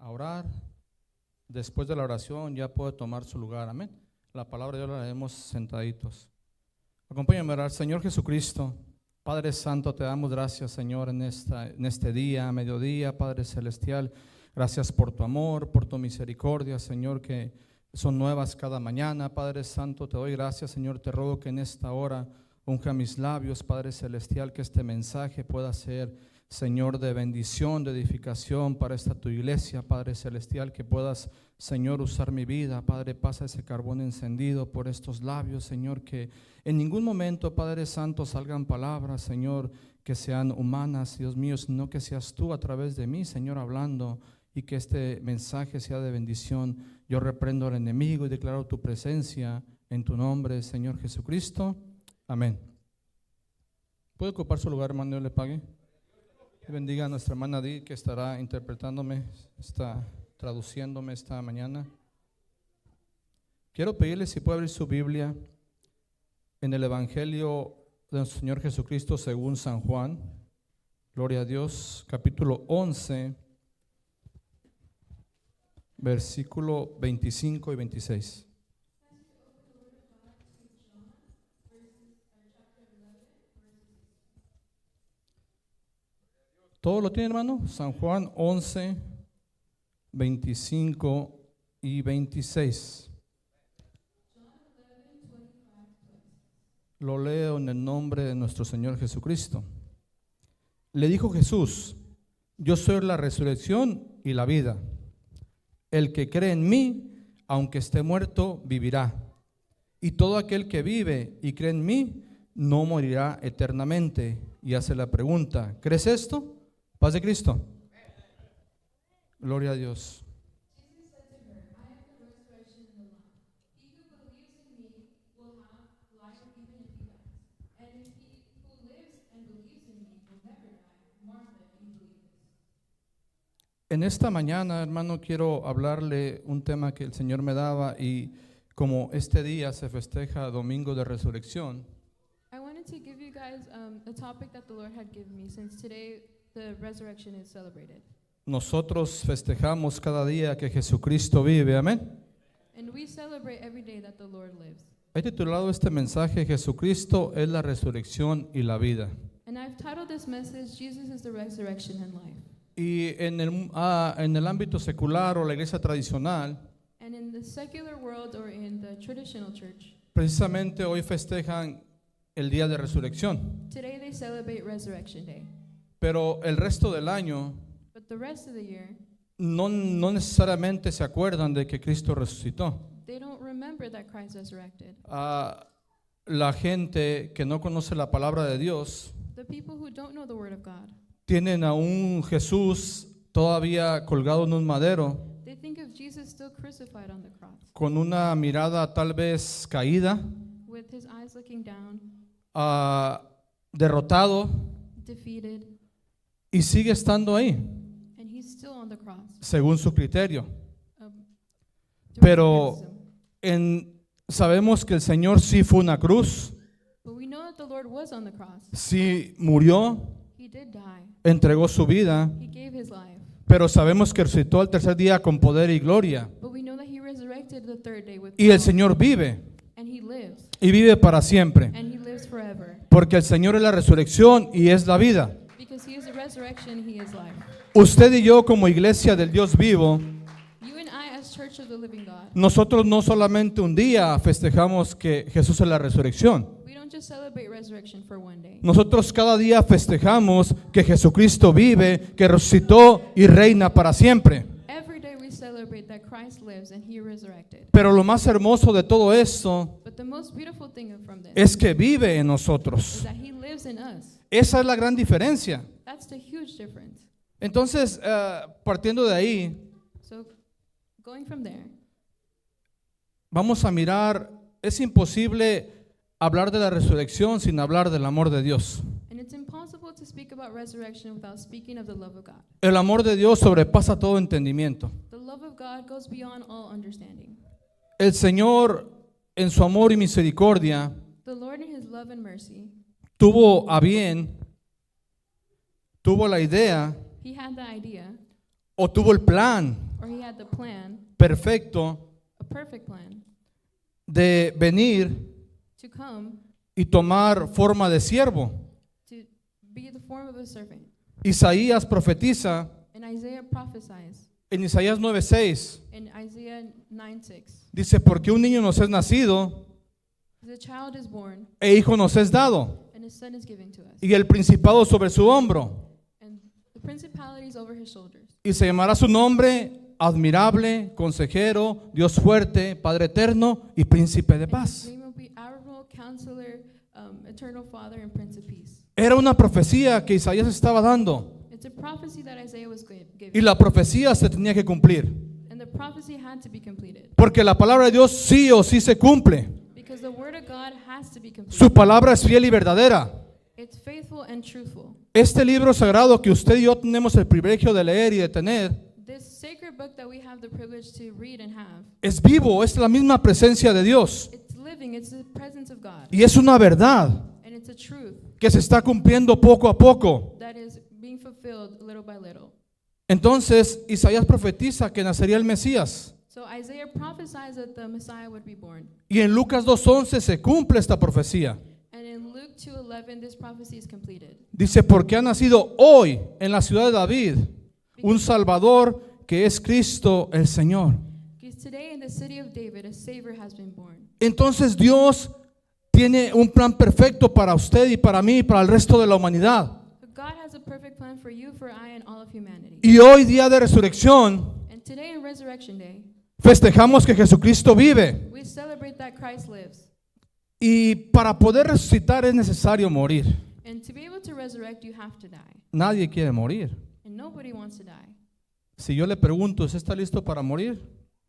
a orar. Después de la oración ya puede tomar su lugar. Amén. La palabra de Dios la leemos sentaditos. Acompáñame a orar. Señor Jesucristo, Padre Santo, te damos gracias, Señor, en este día, mediodía, Padre Celestial. Gracias por tu amor, por tu misericordia, Señor, que son nuevas cada mañana. Padre Santo, te doy gracias, Señor. Te ruego que en esta hora unja mis labios, Padre Celestial, que este mensaje pueda ser, Señor, de bendición, de edificación para esta tu iglesia, Padre Celestial, que puedas, Señor, usar mi vida. Padre, pasa ese carbón encendido por estos labios, Señor, que en ningún momento, Padre Santo, salgan palabras, Señor, que sean humanas, Dios mío, sino que seas tú a través de mí, Señor, hablando, y que este mensaje sea de bendición. Yo reprendo al enemigo y declaro tu presencia en tu nombre, Señor Jesucristo. Amén. ¿Puede ocupar su lugar, hermano? Dios le pague. Bendiga a nuestra hermana Di, que estará interpretándome, está traduciéndome esta mañana. Quiero pedirle si puede abrir su Biblia en el Evangelio de nuestro Señor Jesucristo según San Juan. Gloria a Dios, capítulo 11, versículo 25 y 26. ¿Todo lo tiene, hermano? San Juan 11, 25 y 26. Lo leo en el nombre de nuestro Señor Jesucristo. Le dijo Jesús: yo soy la resurrección y la vida. El que cree en mí, aunque esté muerto, vivirá. Y todo aquel que vive y cree en mí, no morirá eternamente. Y hace la pregunta: ¿crees esto? Paz de Cristo. Gloria a Dios. En esta mañana, hermano, quiero hablarle un tema que el Señor me daba, y como este día se festeja Domingo de Resurrección, I wanted to give you guys a topic that the Lord had given me, since today the resurrection is celebrated. nosotros festejamos cada día que Jesucristo vive. Amén. And we celebrate every day that the Lord lives. He titulado este mensaje: Jesucristo es la resurrección y la vida. And I've titled this message, Jesus is the resurrection and life. Y en el ámbito secular o la iglesia tradicional, And in the secular world, or in the traditional church, precisamente hoy festejan el día de resurrección. today they celebrate Resurrection Day. Pero el resto del año But the rest of the year, no necesariamente se acuerdan de que Cristo resucitó. they don't remember that Christ resurrected. La gente que no conoce la palabra de Dios The people who don't know the Word of God, tienen a un Jesús todavía colgado en un madero, they think of Jesus still crucified on the cross, con una mirada tal vez caída, with his eyes looking down, derrotado, defeated, y sigue estando ahí, and he's still on the cross. según su criterio. Doing Pero baptism. sabemos que el Señor sí fue una cruz, But we know that the Lord was on the cross. sí murió, He did die. entregó su vida, He gave his life. pero sabemos que resucitó al tercer día con poder y gloria. But we know that he resurrected the third day with Y el power. Señor vive, And he lives. y vive para siempre, And he lives forever. porque el Señor es la resurrección y es la vida. Because he is the resurrection, he is life. Usted y yo, como iglesia del Dios vivo, You and I, as Church of the Living God, nosotros no solamente un día festejamos que Jesús es la resurrección. we don't just celebrate resurrection for one day. Nosotros cada día festejamos que Jesucristo vive, que resucitó y reina para siempre. Every day we celebrate that Christ lives and he resurrected. Pero lo más hermoso de todo esto But the most beautiful thing from this es que vive en is nosotros. that he lives in us. Esa es la gran diferencia. That's the huge difference. Entonces, partiendo de ahí, So going from there, vamos a mirar, es imposible hablar de la resurrección sin hablar del amor de Dios. and it's impossible to speak about resurrection without speaking of the love of God. El amor de Dios sobrepasa todo entendimiento. The love of God goes beyond all understanding. El Señor, en su amor y misericordia, The Lord in his love and mercy, tuvo a bien, tuvo la idea he had the idea o tuvo el plan or he had the plan, perfecto a perfect plan, de venir to come y tomar forma de siervo. to be the form of a servant. Isaías profetiza And Isaiah prophesies en Isaías 9:6. in Isaiah 9:6. Dice, porque un niño nos es nacido The child is born, e hijo nos es dado, and a son is given to us, y el principado sobre su hombro, and the principalities over his shoulders. y se llamará su nombre admirable, consejero, Dios fuerte, Padre eterno y príncipe de And his paz. name will be Admirable, Counselor, Eternal Father, and Prince of Peace. Era una profecía que Isaías estaba dando, It's a prophecy that Isaiah was y giving, la profecía se tenía que cumplir, and the prophecy had to be completed porque la palabra de Dios sí o sí se cumple. because the word of God has to be completed. Su palabra es fiel y verdadera. It's faithful and truthful. Este libro sagrado que usted y yo tenemos el privilegio de leer y de tener This sacred book that we have the privilege to read and have, es vivo, es la misma presencia de Dios, it's living, it's the presence of God, y es una verdad and it's a truth que se está cumpliendo poco a poco. that is being fulfilled little by little. Entonces Isaías profetiza que nacería el Mesías, So Isaiah prophesies that the Messiah would be born. y en Lucas 2:11 se cumple esta profecía. And in Luke 2:11, this prophecy is completed. Dice, porque ha nacido hoy en la ciudad de David un Salvador que es Cristo el Señor. Because today in the city of David, a Savior has been born. Entonces Dios tiene un plan perfecto para usted y para mí y para el resto de la humanidad. But God has a perfect plan for you, for I, and all of humanity. Y hoy, día de resurrección, And today in Resurrection Day, festejamos que Jesucristo vive. we celebrate that Christ lives. Y para poder resucitar es necesario morir. And to be able to resurrect, you have to die. Nadie quiere morir. And nobody wants to die. Si yo le pregunto, ¿usted está listo para morir?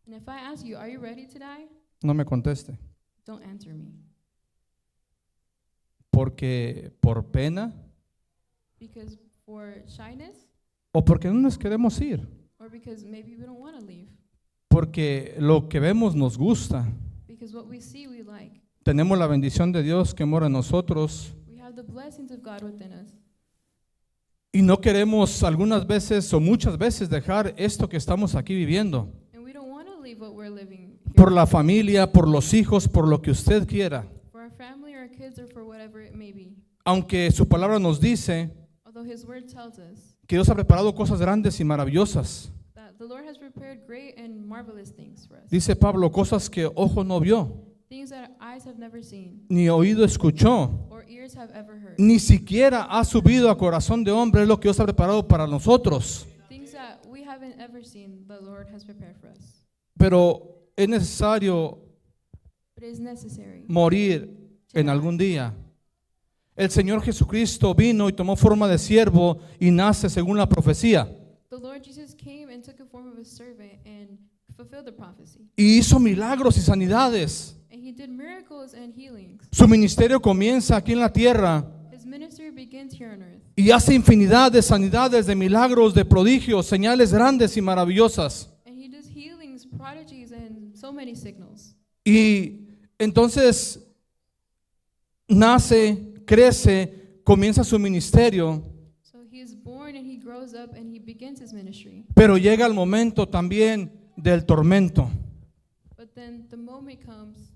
And if I ask you, are you ready to die? No me conteste. Don't answer me. Porque por pena Because for shyness, o porque no nos queremos ir. or because maybe we don't want to leave. Porque lo que vemos nos gusta. Because what we see, we like. Tenemos la bendición de Dios que mora en nosotros. We have the blessings of God within us. Y no queremos algunas veces o muchas veces dejar esto que estamos aquí viviendo. And we don't want to leave what we're living here. Por la familia, por los hijos, por lo que usted quiera. For our family, our kids, or for whatever it may be. Aunque su palabra nos dice Although His Word tells us que Dios ha preparado cosas grandes y maravillosas. that the Lord has prepared great and marvelous things for us. Dice Pablo, cosas que ojo no vio, Things that eyes have never seen, ni oído escuchó, or ears have ever heard. ni siquiera ha subido a corazón de hombre, es lo que Dios ha preparado para nosotros. Things that we haven't ever seen, the Lord has prepared for us. Pero es necesario But it is necessary. morir en algún día. El Señor Jesucristo vino y tomó forma de siervo y nace según la profecía. The Lord Jesus came and took the form of a servant and fulfilled the prophecy. Y hizo milagros y sanidades. And He did miracles and healings. Su ministerio comienza aquí en la tierra His ministry begins here on earth. y hace infinidad de sanidades, de milagros, de prodigios, señales grandes y maravillosas. And He does healings, prodigies, and so many signals. Y entonces nace, crece, comienza su ministerio, So He is born and He grows up and He begins His ministry. pero llega el momento también del tormento, But then the moment comes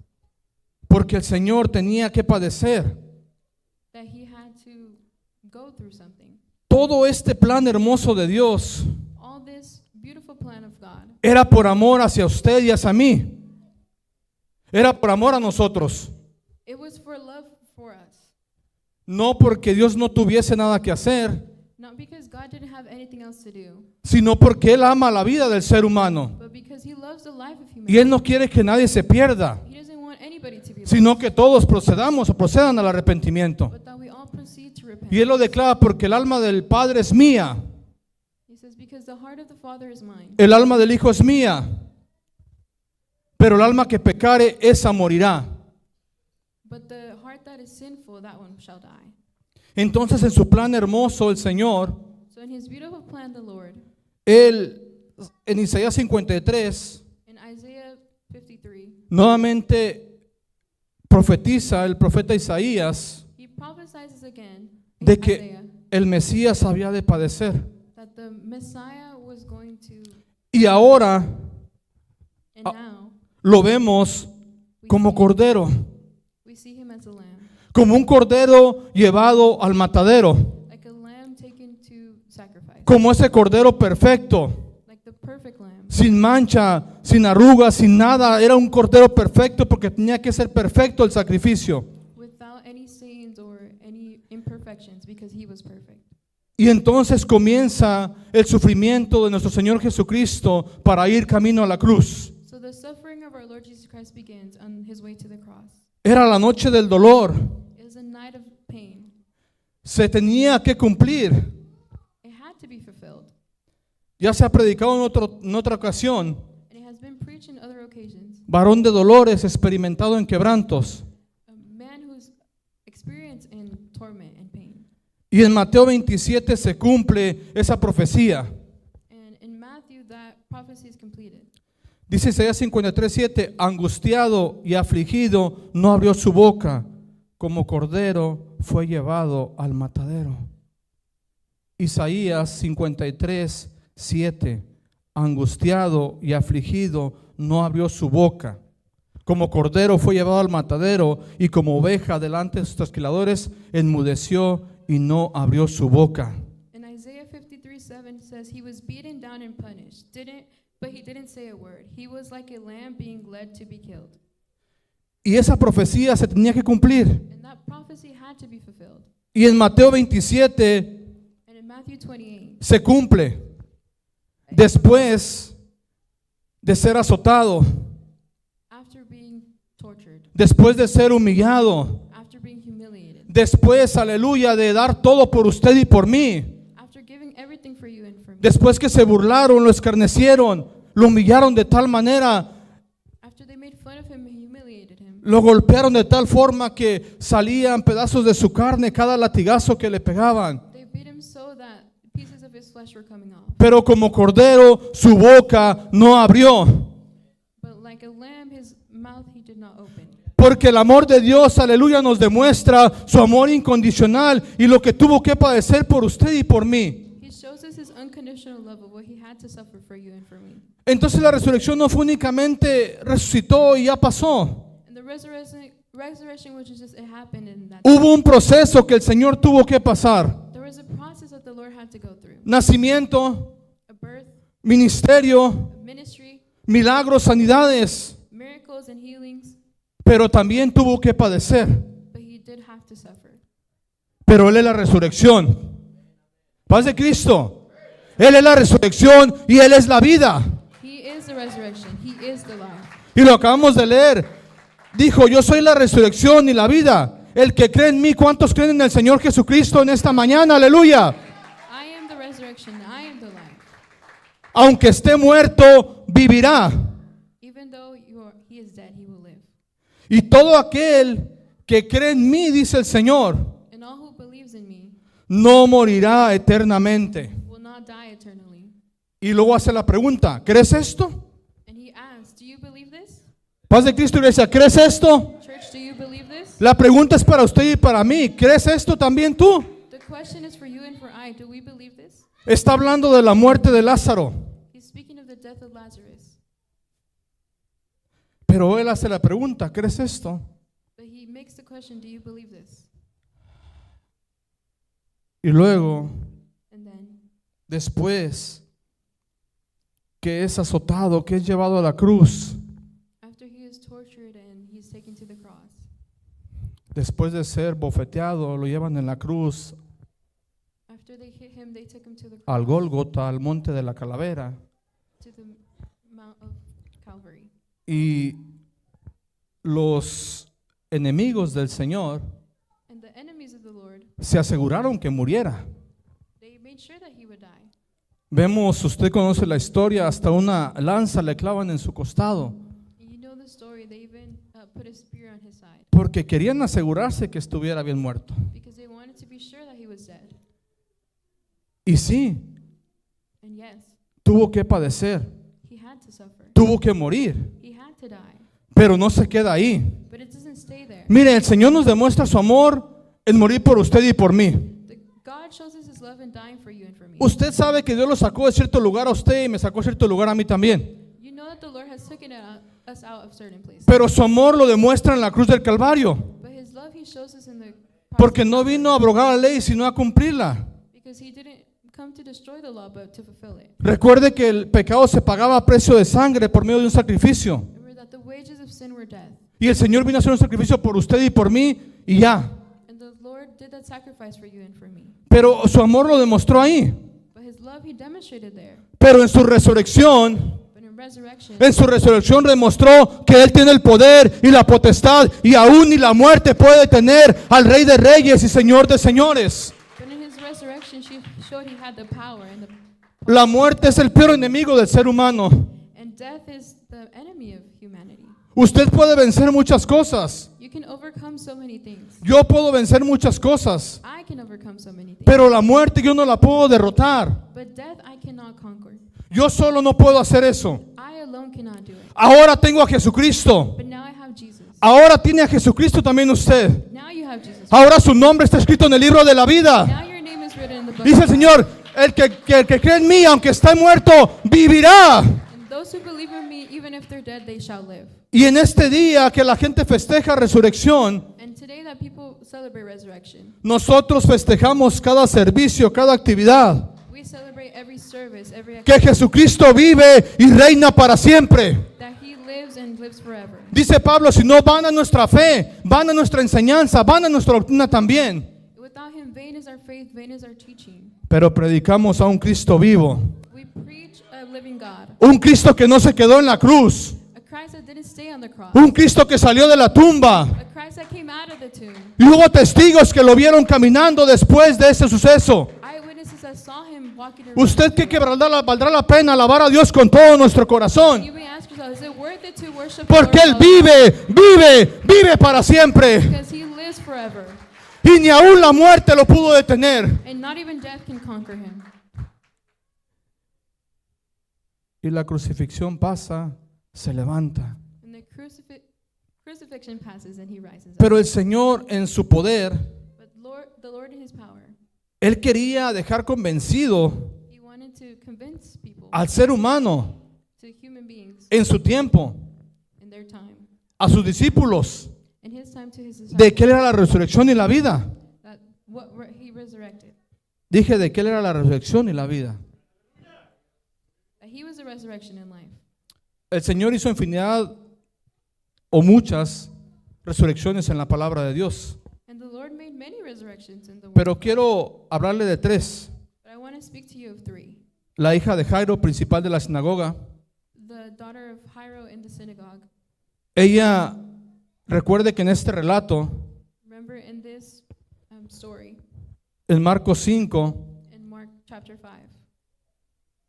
porque el Señor tenía que padecer. that He had to go through something. Todo este plan hermoso de Dios All this beautiful plan of God era por amor hacia usted y hacia mí. Era por amor a nosotros. it was for love for us. No porque Dios no tuviese nada que hacer, Not because God didn't have anything else to do, sino porque Él ama la vida del ser humano. but because He loves the life of Y humanity. Él no quiere que nadie se pierda, He doesn't want anybody to be lost, sino que todos procedamos o procedan al arrepentimiento. but that we all proceed to repent. Y Él lo declara, porque el alma del Padre es mía, He says, because the heart of the Father is mine, el alma del Hijo es mía, pero el alma que pecare, esa morirá. but the heart that is sinful, that one shall die. Entonces, en su plan hermoso, el Señor, So in His beautiful plan, the Lord, Él, en Isaías 53, in Isaiah 53, nuevamente profetiza el profeta Isaías He prophesies again in de que Isaiah el Mesías había de padecer. that the Messiah was going to Y Y ahora And now lo vemos como cordero, we see him as a lamb, como un cordero llevado al matadero, like a lamb taken to sacrifice, como ese cordero perfecto, like the perfect lamb, sin mancha, sin arrugas, sin nada. Era un cordero perfecto porque tenía que ser perfecto el sacrificio. without any stains or any imperfections, because he was perfect. Y entonces comienza el sufrimiento de nuestro Señor Jesucristo para ir camino a la cruz. So the suffering of our Lord Jesus Christ begins on his way to the cross. Era la noche del dolor. It was a night of pain. Se tenía que cumplir. It had to be fulfilled. Ya se ha predicado en otra ocasión. And it has been preached in other occasions. Varón de dolores, experimentado en quebrantos. A man who's experienced in torment and pain. Y en Mateo 27 se cumple esa profecía. And in Matthew, that prophecy is completed. Dice Isaías 53:7, angustiado y afligido no abrió su boca, como cordero fue llevado al matadero. Isaías 53:7, angustiado y afligido no abrió su boca, como cordero fue llevado al matadero, y como oveja delante de sus trasquiladores enmudeció y no abrió su boca. And Isaiah 53:7 says, he was beaten down and punished, but he didn't say a word. He was like a lamb being led to be killed. Y esa profecía se tenía que cumplir. And that prophecy had to be fulfilled. Y en Mateo 27 And in Matthew 28, se cumple. Después de ser azotado, after being tortured, después de ser humillado, after being humiliated, después, aleluya, de dar todo por usted y por mí, after giving everything for you and for me, después que se burlaron, lo escarnecieron, lo humillaron de tal manera, after they made fun of him and humiliated him, lo golpearon de tal forma que salían pedazos de su carne cada latigazo que le pegaban. they beat him so that pieces of his flesh were coming off. Pero como cordero su boca no abrió, But like a lamb, his mouth he did not open. porque el amor de Dios, aleluya, nos demuestra su amor incondicional y lo que tuvo que padecer por usted y por mí. He shows us his unconditional love of what he had to suffer for you and for me. Entonces la resurrección no fue únicamente resucitó y ya pasó. And the resurrection was just, it happened in that. Hubo un proceso que el Señor tuvo que pasar. There was a process that the Lord had to go through. Nacimiento, A birth, ministerio, a ministry, milagros, sanidades, miracles and healings, pero también tuvo que padecer. but he did have to suffer. Pero Él es la resurrección. Paz de Cristo. Él es la resurrección y Él es la vida. He is the resurrection. He is the life. Y lo acabamos de leer. Dijo, yo soy la resurrección y la vida. El que cree en mí, ¿cuántos creen en el Señor Jesucristo en esta mañana? Aleluya. I am the resurrection. I am the life. Aunque esté muerto, vivirá. Even though he is dead, he will live. Y todo aquel que cree en mí, dice el Señor, And all who believes in me no morirá eternamente. will not die eternally. Y luego hace la pregunta, ¿crees esto? And he asks, do you believe this? Paz de Cristo, iglesia, ¿crees esto? Church, do you believe this? La pregunta es para usted y para mí. ¿Crees esto también tú? The question is for you and for I. Do we believe this? Está hablando de la muerte de Lázaro. He's speaking of the death of Lazarus. Pero él hace la pregunta, ¿crees esto? But he makes the question, do you believe this? Y luego, And then, después que es azotado, que es llevado a la cruz, after he is tortured and he's taken to the cross, después de ser bofeteado, lo llevan en la cruz after they hit him, they took him to the cross, al Gólgota, al monte de la calavera. to the Mount of Calvary. Y los enemigos del Señor And the enemies of the Lord, se aseguraron que muriera. they made sure that he would die. Vemos, usted conoce la historia, hasta una lanza le clavan en su costado, And you know the story, they even put a spear on his side porque querían asegurarse que estuviera bien muerto. because they wanted to be sure that he was dead. Y sí, And yes, tuvo que padecer, he had to suffer. tuvo que morir, He had to die. pero no se queda ahí. But it doesn't stay there. Mire, el Señor nos demuestra su amor en morir por usted y por mí. God shows us his love in dying for you and for me. Usted sabe que Dios lo sacó de cierto lugar a usted y me sacó de cierto lugar a mí también. You know that the Lord has taken us out of certain places. Pero su amor lo demuestra en la cruz del Calvario. But His love He shows us in the cross Porque of no Calvary. vino a abrogar la ley, sino a cumplirla. Because He didn't come to destroy the law, but to fulfill it. Recuerde que el pecado se pagaba a precio de sangre por medio de un sacrificio. Remember that the wages of sin were death. Y el Señor vino a hacer un sacrificio por usted y por mí y ya. And the Lord did that sacrifice for you and for me. Pero su amor lo demostró ahí. But His love He demonstrated there. Pero en su resurrección, But in resurrection, demostró que Él tiene el poder y la potestad y aún ni la muerte puede detener al Rey de Reyes y Señor de Señores. but in His resurrection, she showed He had the power, La muerte es el peor enemigo del ser humano. and death is the enemy of humanity. Usted puede vencer muchas cosas. You can overcome so many things. Yo puedo vencer muchas cosas. I can overcome so many things. Pero la muerte yo no la puedo derrotar. But death I cannot conquer. Yo solo no puedo hacer eso. I alone cannot do it. Ahora tengo a Jesucristo. But now I have Jesus. Ahora tiene a Jesucristo también usted. Now you have Jesus. Ahora su nombre está escrito en el libro de la vida. Now your name is written in the book. Dice el Señor, el que cree en mí, aunque esté muerto, vivirá. And those who believe in me, even if they're dead, they shall live. Y en este día que la gente festeja resurrección, And today that people celebrate resurrection, nosotros festejamos cada servicio, cada actividad. we celebrate every service, every Que activity, Jesucristo vive y reina para siempre. that He lives and lives forever. Dice Pablo, si no van a nuestra fe, van a nuestra enseñanza, van a nuestra doctrina también. Without Him, vain is our faith, vain is our teaching. Pero predicamos a un Cristo vivo. We preach a living God, Un Cristo que no se quedó en la cruz. a Christ that didn't stay on the cross, Un Cristo que salió de la tumba. a Christ that came out of the tomb. Y hubo testigos que lo vieron caminando después de ese suceso. Eyewitnesses that saw Him walking around. Usted que valdrá la pena alabar a Dios con todo nuestro corazón. You may ask yourself, is it worth it to worship Porque the Él Lord with all vive para siempre. your heart? Because He lives forever, Y ni aún la muerte lo pudo detener. and not even death can conquer Him. Y la crucifixión pasa, se levanta. And the crucifixion passes and He rises up. Pero el Señor en su poder, But the Lord in His power, Él quería dejar convencido He wanted to convince people, al ser humano to human beings en su tiempo, in their time, a sus discípulos, in His time to His de disciples, que Él era la resurrección y la vida. that He resurrected, Dije de que Él era la resurrección y la vida. that He was the resurrection in life. El Señor hizo infinidad o muchas resurrecciones en la palabra de Dios. And the Lord made many resurrections in the world. Pero quiero hablarle de tres. But I want to speak to you of three. La hija de Jairo, principal de la sinagoga, The daughter of Hiro in the synagogue. ella, recuerde que en este relato, Remember in this story, en Marcos 5, in Mark chapter 5,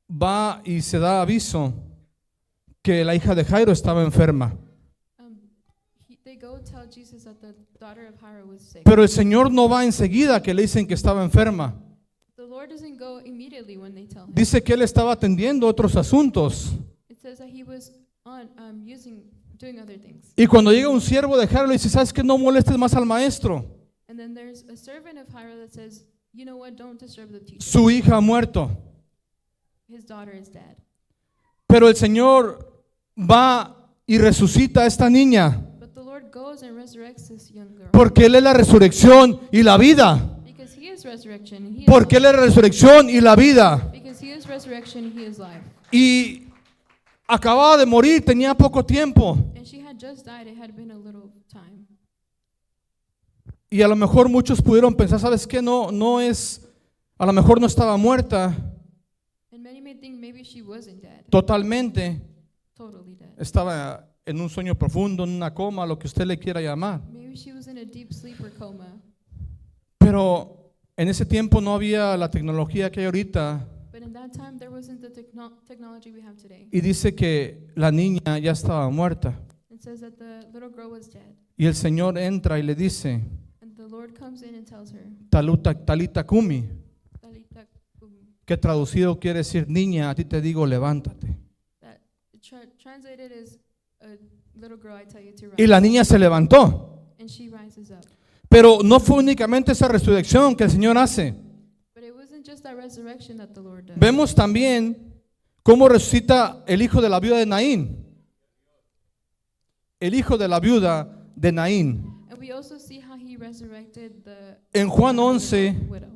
va y se da aviso que la hija de Jairo estaba enferma. they go tell Jesus that the daughter of Hiro was sick. Pero el Señor no va enseguida que le dicen que estaba enferma. The Lord doesn't go immediately when they tell Him. Dice que Él estaba atendiendo otros asuntos. It says that He was doing other things. Y cuando llega un siervo de Jairo le dice, ¿sabes qué? No molestes más al maestro. And then there's a servant of Hiro that says, you know what, don't disturb the teacher. Su hija ha muerto. His daughter is dead. Pero el Señor va y resucita a esta niña. But the Lord goes and resurrects this young girl. Porque Él es la resurrección y la vida. Because He is resurrection and He is Porque Él life. es la resurrección y la vida. Because He is resurrection and He is life. Y acababa de morir, tenía poco tiempo. And she had just died. It had been a little time. Y a lo mejor muchos pudieron pensar, ¿sabes qué? A lo mejor no estaba muerta And many may think maybe she wasn't dead. totalmente. Totally dead. Estaba en un sueño profundo, en una coma, lo que usted le quiera llamar. Maybe she was in a deep sleep or coma. Pero en ese tiempo no había la tecnología que hay ahorita. But in that time, there wasn't the technology we have today. Y dice que la niña ya estaba muerta. It says that the little girl was dead. Y el Señor entra y le dice, And the Lord comes in and tells her, Talita Kumi, Talitha kum, que traducido quiere decir, niña, a ti te digo, levántate. that translated is, little girl, I tell you to Y rise. la niña se levantó. And she rises up. Pero no fue únicamente esa resurrección que el Señor hace. But it wasn't isn't just that resurrection that the Lord does. Vemos también cómo resucita el hijo de la viuda de Naín. El hijo de la viuda de Naín. And we also see how he resurrected the En Juan 11, widow.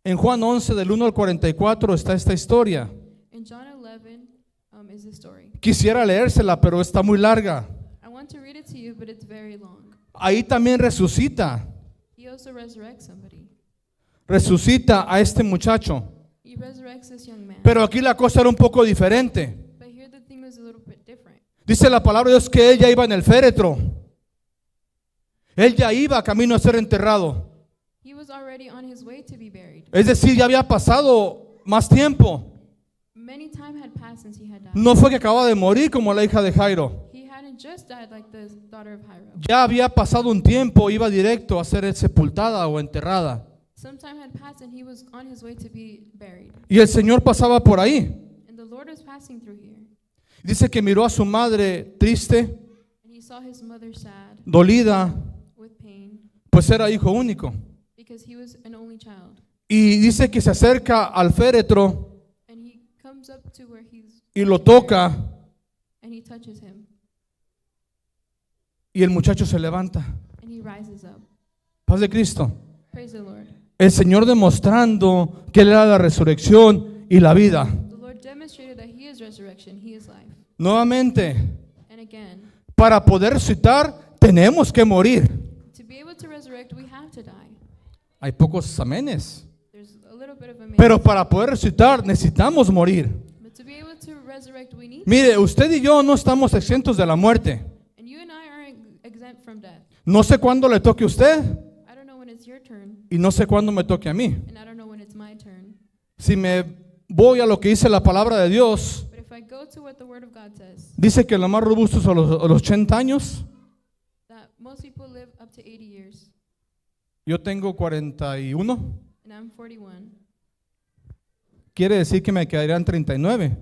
en Juan 11 del 1 al 44 está esta historia. In John 11 is the story. Quisiera leérsela, pero está muy larga. I want to read it to you, but it's very long. Ahí también resucita. He also resurrects somebody. Resucita a este muchacho. He resurrects this young man. Pero aquí la cosa era un poco diferente. But here the thing was a little bit different. Dice la palabra de Dios que él ya iba en el féretro. Él ya iba camino a ser enterrado. He was already on his way to be buried. Es decir, ya había pasado más tiempo. Many time had passed since he had died. No fue que acababa de morir como la hija de Jairo. He hadn't just died like the daughter of Hiram. Ya había pasado un tiempo, iba directo a ser sepultada o enterrada. Some time had passed and he was on his way to be buried. Y el Señor pasaba por ahí. And the Lord was passing through here. Dice que miró a su madre triste, And he saw his mother sad, dolida, with pain, pues era hijo único. because he was an only child. Y dice que se acerca al féretro And he comes up to where he's y lo toca and he touches him. y el muchacho se levanta. And he rises up. Paz de Cristo. Praise the Lord. El Señor demostrando que Él era la resurrección y la vida. The Lord demonstrated that he is resurrection, he is life. Nuevamente, And again, para poder resucitar tenemos que morir. to be able to resurrect, we have to die. Hay pocos amenes. There's a little bit of a Pero para poder resucitar necesitamos morir. but to be able to resurrect, we need. Mire, usted y yo no estamos exentos de la muerte. And you and I aren't exempt from death. No sé cuándo le toque a usted I don't know when it's your turn, y no sé cuándo me toque a mí. and I don't know when it's my turn. Si me voy a lo que dice la palabra de Dios, But if I go to what the Word of God says, dice que los más robustos a los 80 años. that most people live up to 80 years, Yo tengo 41. and I'm 41, Quiere decir que me quedarían 39.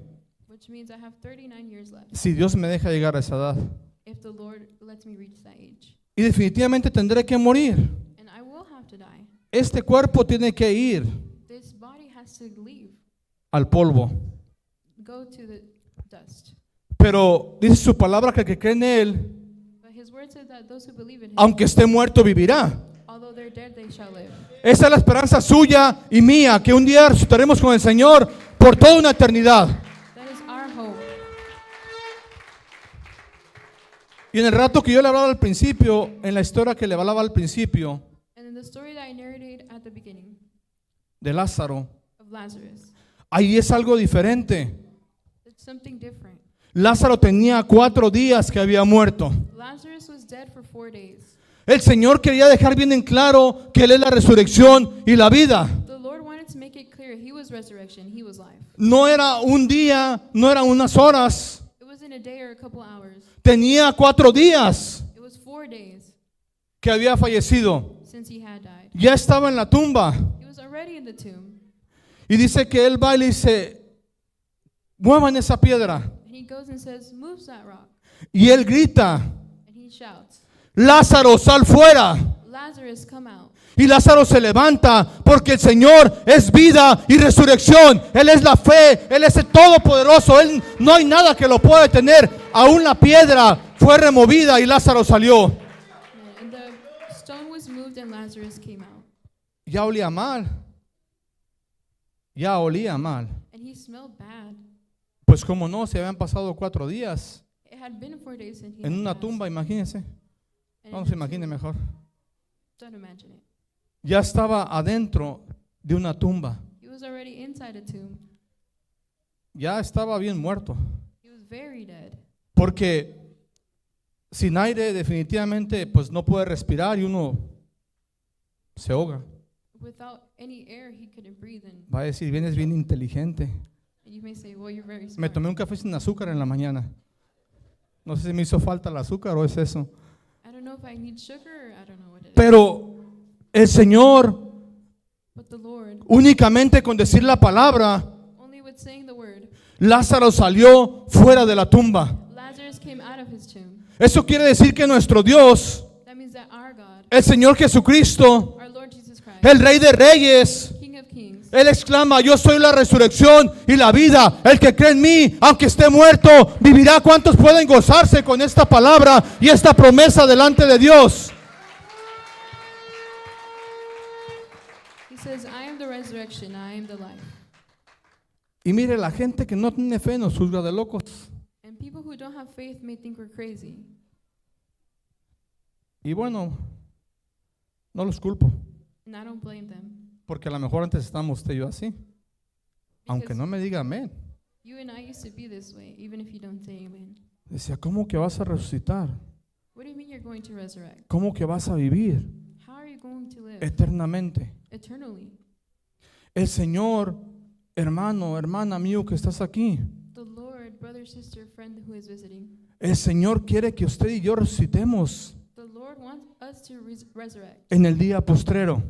which means I have 39 years left, Si Dios me deja llegar a esa edad. if the Lord lets me reach that age. Y definitivamente tendré que morir. And I will have to die. Este cuerpo tiene que ir This body has to leave, al polvo. go to the dust. Pero dice su palabra que el que cree en Él, But his word says that those who believe in him, aunque esté muerto, vivirá. although they're dead, they shall live. Esa es la esperanza suya y mía, que un día resucitaremos con el Señor por toda una eternidad. That is our hope. Y en el rato que yo le hablaba al principio, en la historia que le hablaba al principio And in the story that I narrated at the beginning de Lázaro, of Lazarus, ahí es algo diferente. it's something different. Lázaro tenía 4 días que había muerto. Lazarus was dead for 4 days. El Señor quería dejar bien en claro que Él es la resurrección y la vida. The Lord wanted to make it clear he was resurrection, he was life. No era un día, no eran unas horas. It wasn't a day or a couple hours. Tenía 4 días It was 4 days que había fallecido. since he had died. Ya estaba en la tumba. He was already in the tomb. Y dice que Él va y le dice, muevan esa piedra. And he goes and says, move that rock. Y Él grita, And he shouts, Lázaro, sal fuera. Lazarus, come out. Y Lázaro se levanta porque el Señor es vida y resurrección. Él es la fe, Él es el Todopoderoso. Él, no hay nada que lo pueda detener. Aún la piedra fue removida y Lázaro salió. And the stone was moved and Lazarus came out. Ya olía mal. Ya olía mal. And he smelled bad. Pues como no, se habían pasado 4 días It had been 4 days since he en had una passed. tumba, imagínense. And in Vamos, a imagine tomb. mejor. Don't imagine it. Ya estaba adentro de una tumba. He was already inside a tomb. Ya estaba bien muerto. He was very dead. Porque sin aire definitivamente pues no puede respirar y uno se ahoga. Without any air, he couldn't breathe. And Va a decir, vienes bien inteligente. you may say, well, you're very Me smart. tomé un café sin azúcar en la mañana. No sé si me hizo falta el azúcar o es eso. I don't know if I need sugar or I don't know what it is. Pero el Señor But the Lord, únicamente con decir la palabra, only with saying the word, Lázaro salió fuera de la tumba. Lazarus came out of his tomb. Eso quiere decir que nuestro Dios, That means that our God, el Señor Jesucristo, our Lord Jesus Christ, el Rey de Reyes, King of Kings, Él exclama, yo soy la resurrección y la vida. El que cree en mí, aunque esté muerto, vivirá. ¿Cuántos pueden gozarse con esta palabra y esta promesa delante de Dios? He says, I am the resurrection, I am the life. Y mire, la gente que no tiene fe nos juzga de locos. And people who don't have faith may think we're crazy. Y bueno, no los culpo, And I don't blame them. porque a lo mejor antes estábamos usted y yo así. Aunque no me diga amén. You and I used to be this way, even if you don't say amen. Decía, ¿cómo que vas a resucitar? What do you mean you're going to resurrect? ¿Cómo que vas a vivir How are you going to live eternamente? eternally? El Señor, hermano, hermana mío que estás aquí, The Lord, brother, sister, friend who is visiting, el Señor quiere que usted y yo resucitemos the Lord wants us to resurrect en el día postrero.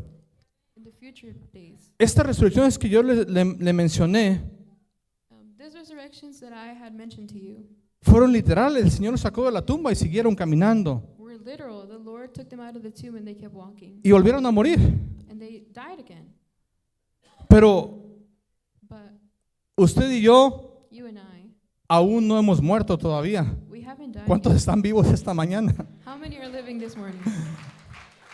in the future days. Estas resurrecciones que yo le mencioné These resurrections that I had mentioned to you fueron literales. El Señor los sacó de la tumba y siguieron caminando. were literal. The Lord took them out of the tomb and they kept walking. Y volvieron a morir. And they died again. Pero But usted y yo you and I, aún no hemos muerto todavía. we haven't died ¿Cuántos yet. están vivos esta mañana? How many are living this morning?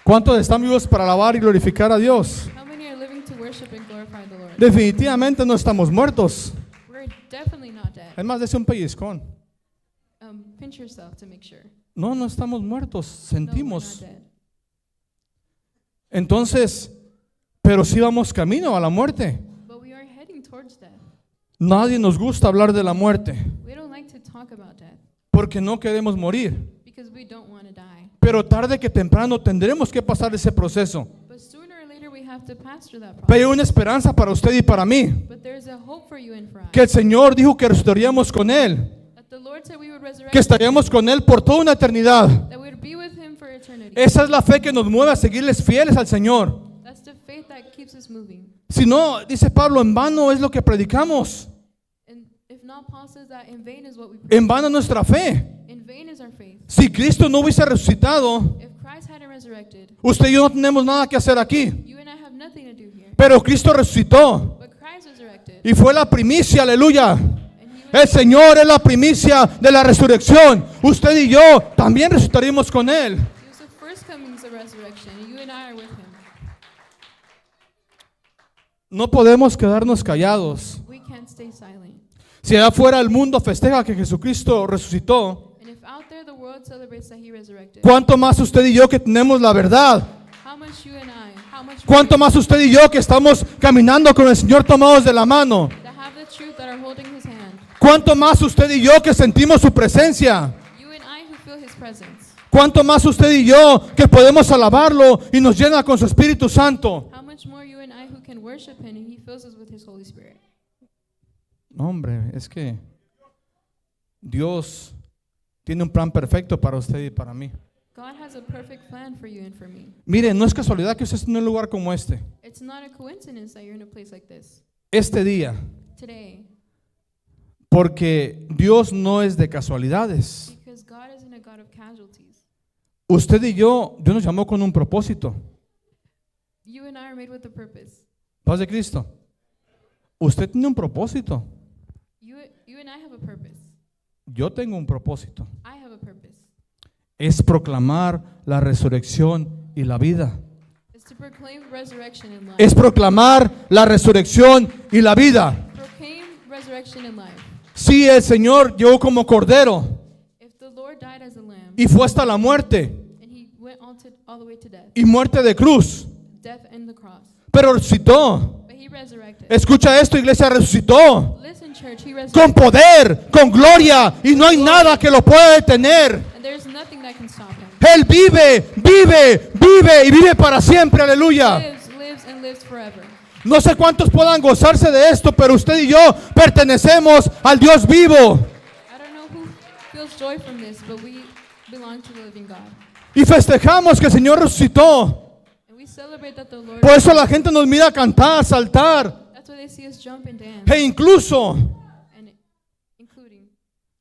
¿Cuántos están vivos para alabar y glorificar a Dios? How many are living to worship and glorify the Lord? Definitivamente no estamos muertos. We're definitely not dead. Es más, dese un pellizcón. Pinch yourself to make sure. No, no estamos muertos, No, we're sentimos. not dead. Entonces, pero sí vamos camino a la muerte. But we are heading towards death. Nadie nos gusta hablar de la muerte, We don't like to talk about death porque no queremos morir. because we don't want to die. Pero tarde que temprano tendremos que pasar ese proceso. But sooner or later we have to pass through that Pero hay process. una esperanza para usted y para mí, But there's a hope for you and for us. que el Señor dijo que resucitaríamos con Él, That the Lord said we would resurrect, que estaríamos con Él por toda una eternidad. that we would be with Him for eternity. Esa es la fe que nos mueve a seguirles fieles al Señor. That's the faith that keeps us moving. Si no, dice Pablo, en vano es lo que predicamos, And if not, Paul says that in vain is what we en preach. vano nuestra fe. In vain is our faith. Si Cristo no hubiese resucitado, If Christ hadn't resurrected, usted y yo no tenemos nada que hacer aquí. you and I have nothing to do here. Pero Cristo resucitó But Christ resurrected. y fue la primicia, aleluya. And He El was, Señor es la primicia de la resurrección. Usted y yo también resucitaremos con Él. he was the first comings of resurrection. And you and I are with Him. No podemos quedarnos callados. We can't stay silent. Si allá afuera el mundo festeja que Jesucristo resucitó, And if out there the world celebrates that He resurrected, ¿cuánto más usted y yo que tenemos la verdad? how much you and I, how much ¿Cuánto more más usted y yo que estamos caminando con el Señor tomados de la mano? that have the truth that are holding His hand? ¿Cuánto más usted y yo que sentimos su presencia? You and I who feel His presence. ¿Cuánto más usted y yo que podemos alabarlo y nos llena con su Espíritu Santo? How much more you and I who can worship Him and He fills us with His Holy Spirit. No, hombre, es que Dios tiene un plan perfecto para usted y para mí. God has a perfect plan for you and for me. Mire, no es casualidad que usted esté en un lugar como este. It's not a coincidence that you're in a place like this Este día, today, porque Dios no es de casualidades. because God isn't a God of casualties. Usted y yo, Dios nos llamó con un propósito. You and I are made with a purpose. Paz de Cristo. Usted tiene un propósito. You and I have a purpose. Yo tengo un propósito. I have a purpose. Es proclamar la resurrección y la vida. It's to proclaim resurrection and life. Es proclamar la resurrección y la vida. Proclaim resurrection and life. Sí, el Señor llegó como cordero If the Lord died as a lamb y fue hasta la muerte and He went all the way to death, y muerte de cruz, death and the cross, pero resucitó. but He resurrected. Escucha esto, iglesia, resucitó Listen, church, He con resurrected. poder, con gloria, y no hay nada que lo pueda detener. And there's nothing that can stop Him. Él vive, vive, vive y vive para siempre, aleluya. Lives and lives forever. No sé cuántos puedan gozarse de esto, pero usted y yo pertenecemos al Dios vivo. I don't know who feels joy from this, but we belong to the living God. Y festejamos que el Señor resucitó. And we celebrate that the Lord, Por eso la gente nos mira cantar, saltar. that's why they see us jump and dance. E incluso And including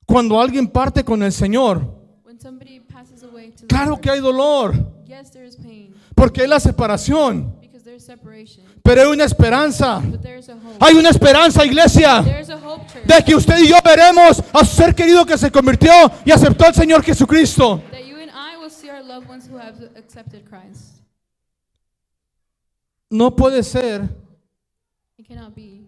cuando alguien parte con el Señor, when When somebody passes away to the Claro Lord, que hay dolor, yes, there is pain porque hay la separación, because there's separation, pero hay una esperanza. but there's a hope. Hay una esperanza, iglesia, There's a hope, church, de que usted y yo veremos a su ser querido que se convirtió y aceptó al Señor Jesucristo. that you and I will see our loved ones who have accepted Christ. No puede ser It cannot be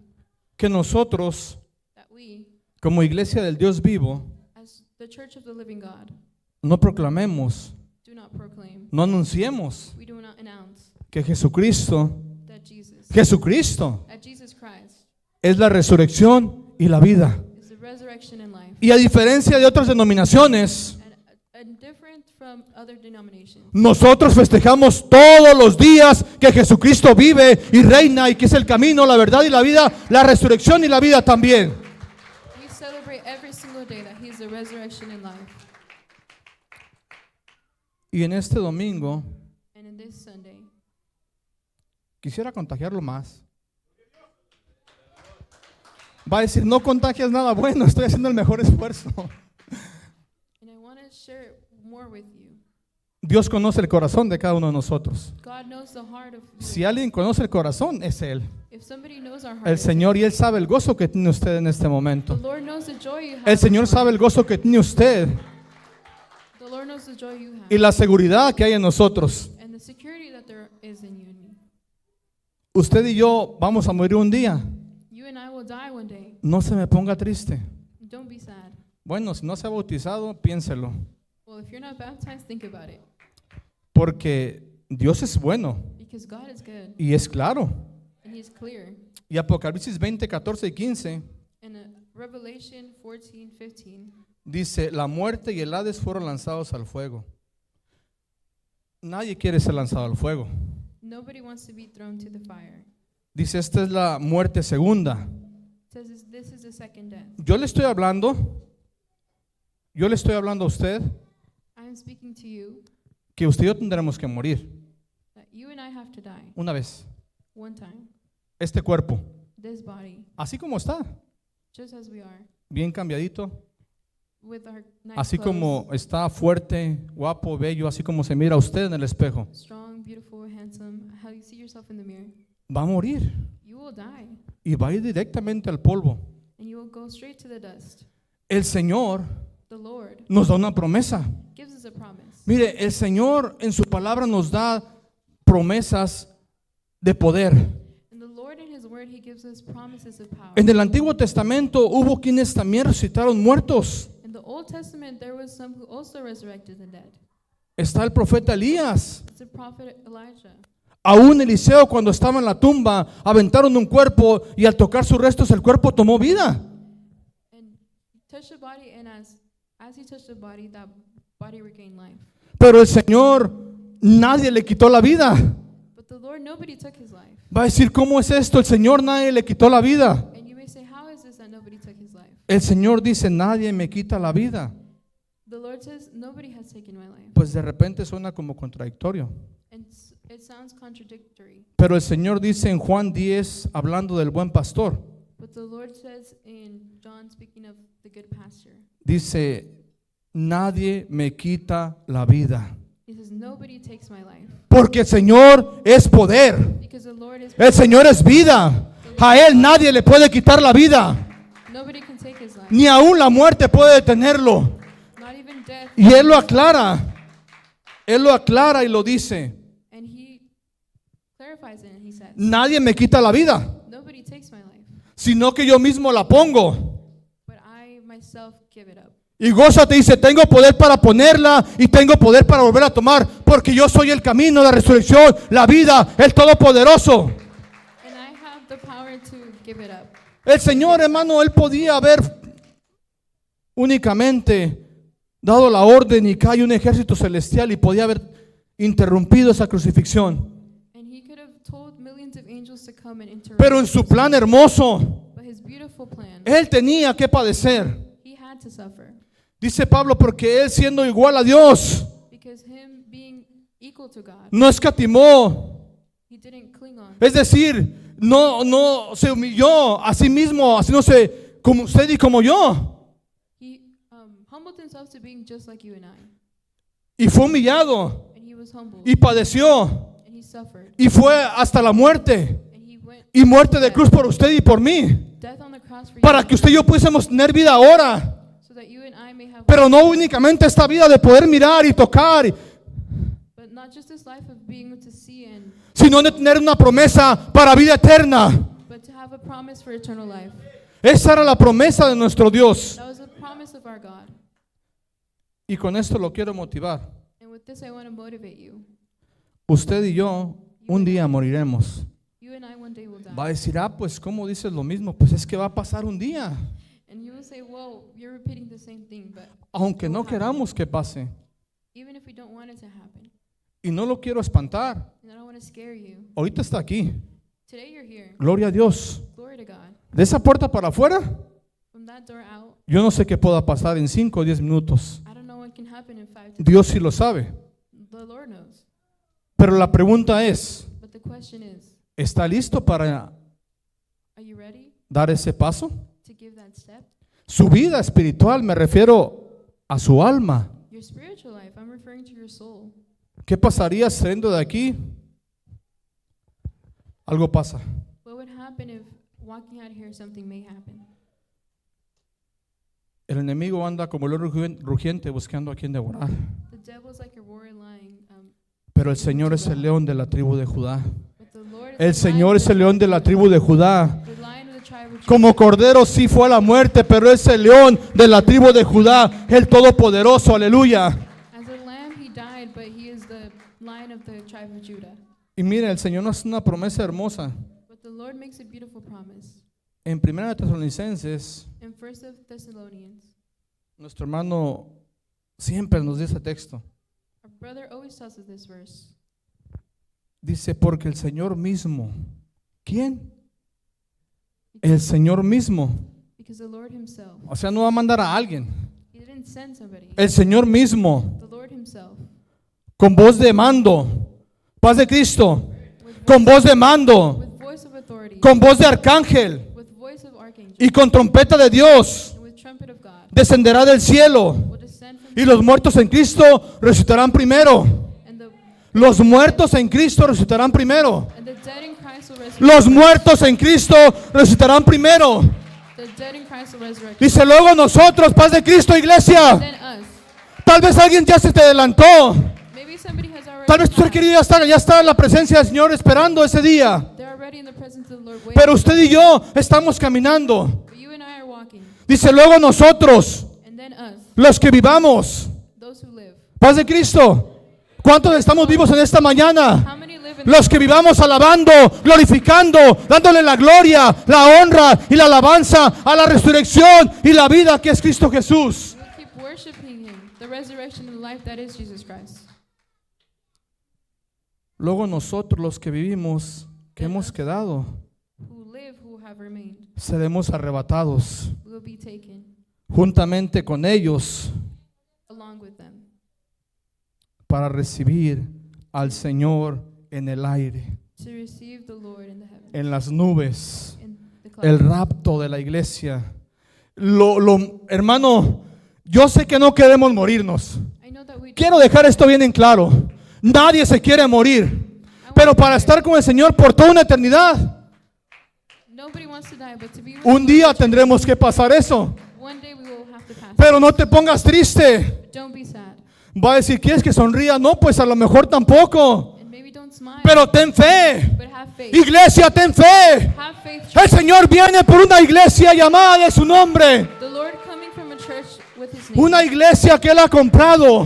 que nosotros, that we, como iglesia del Dios vivo, as the church of the living God, no proclamemos, do not proclaim, no anunciemos we do not announce que Jesucristo that Jesus Christ es la resurrección y la vida. is the resurrection and life. Y a diferencia de otras denominaciones, And different from other denominations, nosotros festejamos todos los días que Jesucristo vive y reina y que es el camino, la verdad y la vida, la resurrección y la vida también. we celebrate every single day that He is the resurrection and life. Y en este domingo And in this Sunday, quisiera contagiarlo más. Va a decir, no contagias nada bueno, estoy haciendo el mejor esfuerzo. and I want to share more with you. Dios conoce el corazón de cada uno de nosotros. God knows the heart of you. Si alguien conoce el corazón, es Él, If somebody knows our heart, el it's Señor, y Él sabe el gozo que tiene usted en este the momento. Lord knows the joy you have. El Señor sabe el gozo que tiene usted The Lord knows the joy you have. y la seguridad que hay en nosotros. And the security that there is in you and me. Usted y yo vamos a morir un día. You and I will die one day. No se me ponga triste. Don't be sad. Bueno, si no se ha bautizado, piénselo. Well, if you're not baptized, think about it. Porque Dios es bueno Because God is good y es claro. and He is clear. Y Apocalipsis 20, 14 y 15 In Revelation 14:15, dice, la muerte y el Hades fueron lanzados al fuego. Nadie quiere ser lanzado al fuego. nobody wants to be thrown to the fire. Dice, esta es la muerte segunda. It says this is the second death. Yo le estoy hablando a usted I am speaking to you que usted y yo tendremos que morir that you and I have to die una vez. one time. Este cuerpo, This body, así como está, just as we are, bien cambiadito, with our nice así clothes, como está fuerte, guapo, bello, así como se mira usted en el espejo, strong, beautiful, handsome, how you see yourself in the mirror, va a morir you will die y va a ir directamente al polvo. and you will go straight to the dust. El Señor The Lord nos da una promesa. gives us a promise. Mire, el Señor en su palabra nos da promesas de poder. And the Lord in His word, He gives us promises of power. En el Antiguo Testamento hubo quienes también resucitaron muertos. In the Old Testament, there was some who also resurrected the dead. Está el profeta Elías. It's the prophet Elijah. Aún Eliseo, cuando estaba en la tumba, aventaron un cuerpo y al tocar sus restos el cuerpo tomó vida. And he touched the body, and as he touched the body, that body regained life. Pero el Señor, nadie le quitó la vida. But the Lord, nobody took his life. Va a decir, ¿cómo es esto? El Señor, nadie le quitó la vida. And you may say, how is this that nobody took his life? El Señor dice, nadie me quita la vida. The Lord says, nobody has taken my life. Pues de repente suena como contradictorio. And it sounds contradictory. Pero el Señor dice en Juan 10, hablando del buen pastor, But the Lord says in John, speaking of the good pasture, dice, nadie me quita la vida. He says, nobody takes my life. Porque el Señor es poder. Because the Lord is El Señor es vida. A Él nadie le puede quitar la vida. nobody can take his life. Ni aún la muerte puede detenerlo. Not even death. Y Él lo aclara. Él lo aclara y lo dice. And he clarifies it and he says, Nadie me quita la vida, nobody takes my life, sino que yo mismo la pongo. but I myself give it up. Y gózate, dice, tengo poder para ponerla y tengo poder para volver a tomar, porque yo soy el camino, la resurrección, la vida, el Todopoderoso. And I have the power to give it up. El Señor, hermano, Él podía haber únicamente dado la orden y cae un ejército celestial y podía haber interrumpido esa crucifixión. And he could have told millions of angels to come and interrupt. Pero en su plan hermoso, But his beautiful plan, Él tenía que padecer. he had to suffer. Dice Pablo, porque Él siendo igual a Dios, Because him being equal to God, no escatimó. he didn't cling on. Es decir, no se humilló a sí mismo, haciéndose como usted y como yo. He humbled himself to being just like you and I. Y fue humillado. And he was humbled. Y padeció. And he suffered. Y fue hasta la muerte. And he went Y muerte de cruz por usted y por mí. death on the cross for Para you. que usted y yo pudiésemos tener vida ahora. So that you and I may have Pero no únicamente esta vida de poder mirar y tocar, but not just this life of being able to see and sino de tener una promesa para vida eterna. but to have a promise for eternal life. Esa era la promesa de nuestro Dios. That was a promise of our God. Y con esto lo quiero motivar. And with this I want to motivate you. Usted y yo un día moriremos. You and I one day will die. Va a decir, pues ¿cómo dices lo mismo? Pues es que va a pasar un día. And you will say, well, you're repeating the same thing, but Aunque no queramos que pase. even if we don't want it to happen. Y no lo quiero espantar. And I don't want to scare you. Ahorita está aquí. Today you're here. Gloria a Dios. Glory to God. De esa puerta para afuera, From that door out, yo no sé qué pueda pasar en 5 o 10 minutos. I don't know what can happen in 5 to Dios sí lo sabe. The Lord knows. Pero la pregunta es, But the question is, ¿está listo para are you ready dar ese paso? to give that step? Su vida espiritual, me refiero a su alma. Your spiritual life, I'm referring to your soul. ¿Qué pasaría saliendo de aquí? Algo pasa. What would happen if walking out here something may happen? El enemigo anda como león rugiente buscando a quien devorar. The devil's like a roaring lion. Pero el Señor es el león de la tribu de Judá. But the Lord is El the Señor lion es el león de la tribu de Judá. the lion of the tribe of Judah. Como cordero sí fue a la muerte, pero es el león de la tribu de Judá, el todopoderoso, aleluya. As a lamb he died, but he is the lion of the tribe of Judah. Y mire, el Señor nos hace una promesa hermosa. But the Lord makes a beautiful promise. En 1 Tesalonicenses, In 1 Thessalonians, nuestro hermano siempre nos dice texto. our brother always tells us this verse. Dice, porque el Señor mismo, ¿quién? El Señor mismo. Because the Lord himself, O sea, no va a mandar a alguien. he didn't send somebody. El Señor mismo, The Lord himself, con voz de mando, paz de Cristo, with con voz de mando, with voice of authority, con voz de arcángel with voice of archangel, y con trompeta de Dios, and with trumpet of God, descenderá del cielo. will descend from Y los muertos en Cristo resucitarán primero. and the Los muertos en Cristo resucitarán primero. and the dead in Christ will resurrect. Los muertos en Cristo resucitarán primero. The dead in Christ will resurrect. Dice luego nosotros, paz de Cristo, iglesia. Then us. Tal vez alguien ya se te adelantó. Maybe somebody has already. Tal vez tu ser querido ya está en la presencia del Señor esperando ese día. They're already in the presence of the Lord. Waiting. Pero usted y yo estamos caminando. But you and I are walking. Dice luego nosotros, And then us, los que vivamos. those who live. Paz de Cristo. ¿Cuántos estamos vivos en esta mañana? How many live in Los que vivamos alabando, glorificando, dándole la gloria, la honra y la alabanza a la resurrección y la vida que es Cristo Jesús. We'll keep worshiping him, the resurrection and the life that is Jesus Christ. Luego nosotros los que vivimos, que hemos quedado, Who live, who have remained, seremos arrebatados will be taken juntamente con ellos along with them para recibir al Señor en el aire, to receive the Lord in the heavens, en las nubes, in the el clouds. rapto de la iglesia. Hermano, yo sé que no queremos morirnos. I know that we Quiero dejar esto bien en claro. Nadie se quiere morir. Pero para estar con el Señor por toda una eternidad, nobody wants to die, but to be with un the día Lord, tendremos que pasar eso. one day we will have to pass. Pero no te pongas triste. Don't be sad, Va a decir, ¿quieres que sonría? No, pues a lo mejor tampoco. and maybe don't smile, Pero ten fe. but have faith. Iglesia, ten fe. Have faith. El Señor viene por una iglesia llamada de su nombre. The Lord coming from a church with his name, Una iglesia que Él ha comprado.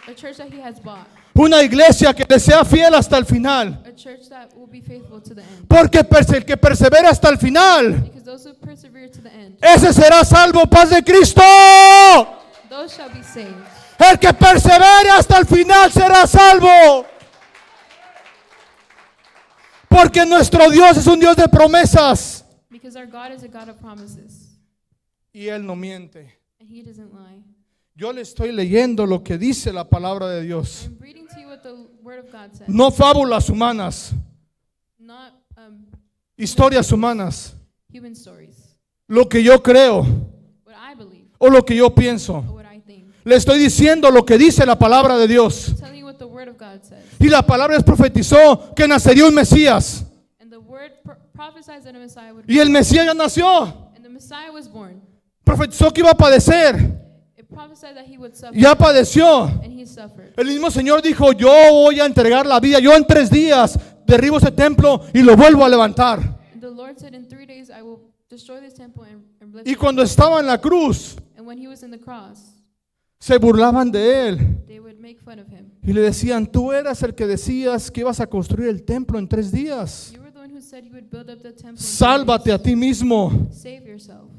a church that he has bought, Una iglesia que le sea fiel hasta el final. a church that will be faithful to the end. Porque el que persevera hasta el final, Because those who persevere to the end, ese será salvo. Paz de Cristo. those shall be saved. El que persevere hasta el final será salvo. Porque nuestro Dios es un Dios de promesas. Because our God is a God of promises, Y Él no miente. and he doesn't lie. Yo le estoy leyendo lo que dice la palabra de Dios. I'm reading to you what the word of God says, No fábulas humanas, not historias humanas. human stories. Lo que yo creo What I believe, o lo que yo pienso. or what I think. Le estoy diciendo lo que dice la palabra de Dios. I'm telling you what the word of God says. Y la palabra profetizó que nacería un Mesías. And the word prophesies that a Messiah would Y el Mesías ya nació. and the Messiah was born. Profetizó que iba a padecer. It prophesied that he would suffer, Ya padeció. and he suffered. El mismo Señor dijo, yo voy a entregar la vida. Yo en 3 días derribo ese templo y lo vuelvo a levantar. And the Lord said, in 3 days I will destroy this temple and lift Y it. cuando estaba en la cruz, And when he was in the cross, se burlaban de él. they would make fun of him. Y le decían, tú eras el que decías que ibas a construir el templo en 3 días. You were the one who said you would build up the temple. in 3 Sálvate a days. ti mismo. Save yourself.